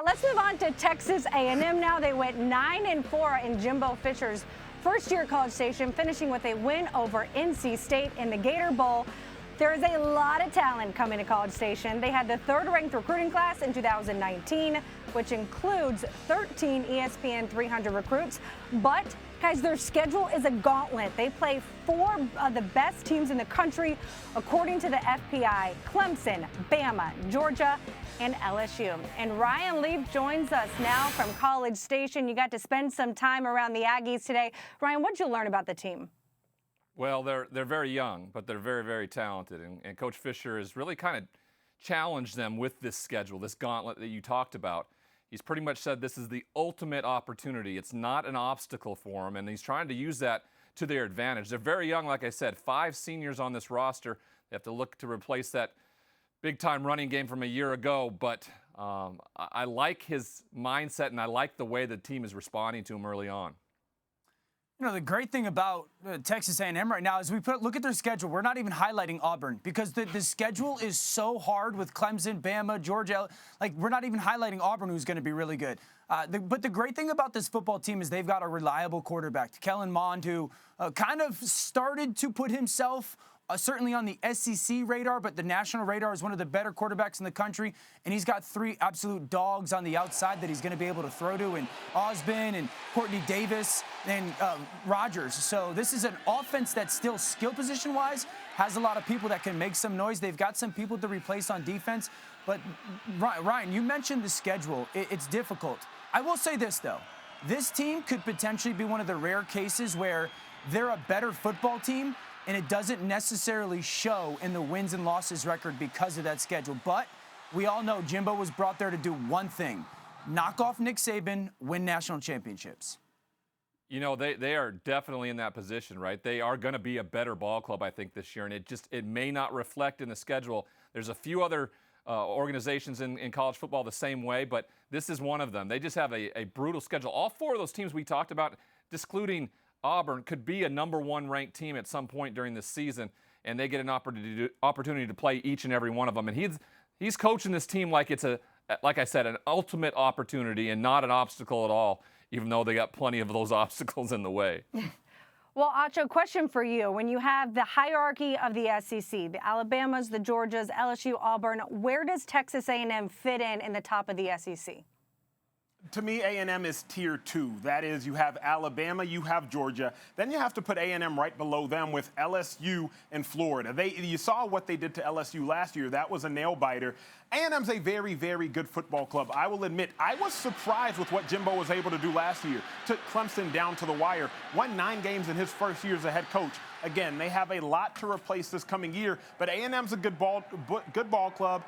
Let's move on to Texas A&M now. They went 9-4 in Jimbo Fisher's first-year College Station, finishing with a win over NC State in the Gator Bowl. There is a lot of talent coming to College Station. They had the third-ranked recruiting class in 2019, which includes 13 ESPN 300 recruits. But, guys, their schedule is a gauntlet. They play 4 of the best teams in the country, according to the FPI: Clemson, Bama, Georgia, and LSU. And Ryan Leaf joins us now from College Station. You got to spend some time around the Aggies today. Ryan, what did you learn about the team? Well, they're very young, but they're very, very talented. And Coach Fisher has really kind of challenged them with this schedule, this gauntlet that you talked about. He's pretty much said this is the ultimate opportunity. It's not an obstacle for them, and he's trying to use that to their advantage. They're very young, like I said, 5 seniors on this roster. They have to look to replace that big-time running game from a year ago, but I like his mindset, and I like the way the team is responding to him early on. You know, the great thing about Texas A&M right now is look at their schedule. We're not even highlighting Auburn because the schedule is so hard with Clemson, Bama, Georgia. Like, we're not even highlighting Auburn, who's going to be really good. But the great thing about this football team is they've got a reliable quarterback, Kellen Mond, who kind of started to put himself certainly on the SEC radar, but the national radar is one of the better quarterbacks in the country. And he's got 3 absolute dogs on the outside that he's going to be able to throw to, and Osborne and Courtney Davis and Rogers. So this is an offense that's still skill position-wise, has a lot of people that can make some noise. They've got some people to replace on defense. But Ryan, you mentioned the schedule. It's difficult. I will say this, though. This team could potentially be one of the rare cases where they're a better football team, and it doesn't necessarily show in the wins and losses record because of that schedule. But we all know Jimbo was brought there to do one thing: knock off Nick Saban, win national championships. You know, they are definitely in that position, right? They are going to be a better ball club, I think, this year, and it may not reflect in the schedule. There's a few other organizations in college football the same way, but this is one of them. They just have a brutal schedule. All 4 of those teams we talked about, excluding Auburn, could be a #1 ranked team at some point during this season, and they get an opportunity to play each and every one of them. And he's coaching this team like it's like I said, an ultimate opportunity and not an obstacle at all, even though they got plenty of those obstacles in the way. Well, Acho, question for you. When you have the hierarchy of the SEC, the Alabamas, the Georgias, LSU, Auburn, where does Texas A&M fit in the top of the SEC? To me, A&M is tier 2. That is, you have Alabama, you have Georgia. Then you have to put A&M right below them with LSU and Florida. You saw what they did to LSU last year. That was a nail-biter. A&M's a very, very good football club. I will admit, I was surprised with what Jimbo was able to do last year. Took Clemson down to the wire. Won 9 games in his first year as a head coach. Again, they have a lot to replace this coming year, but A&M's a good ball club.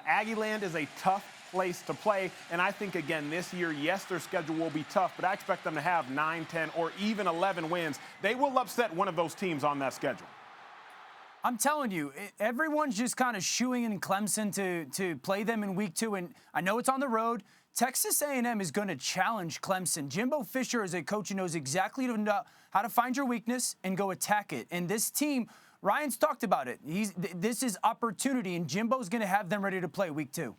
Aggie Land is a tough place to play, and I think, again, this year, yes, their schedule will be tough, but I expect them to have 9, 10, or even 11 wins. They will upset one of those teams on that schedule. I'm telling you, everyone's just kind of shooing in Clemson to play them in week 2, and I know it's on the road. Texas A&M is going to challenge Clemson. Jimbo Fisher is a coach who knows exactly how to find your weakness and go attack it. And this team, Ryan's talked about it. This is opportunity, and Jimbo's going to have them ready to play week 2.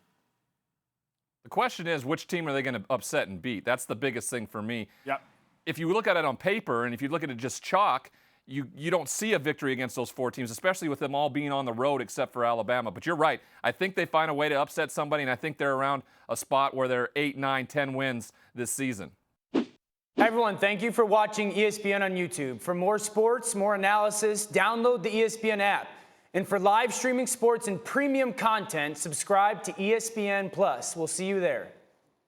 The question is, which team are they going to upset and beat? That's the biggest thing for me. Yep. If you look at it on paper, and if you look at it just chalk, you don't see a victory against those 4 teams, especially with them all being on the road except for Alabama. But you're right. I think they find a way to upset somebody, and I think they're around a spot where they're 8, 9, 10 wins this season. Hi, everyone. Thank you for watching ESPN on YouTube. For more sports, more analysis, download the ESPN app. And for live streaming sports and premium content, subscribe to ESPN+. We'll see you there.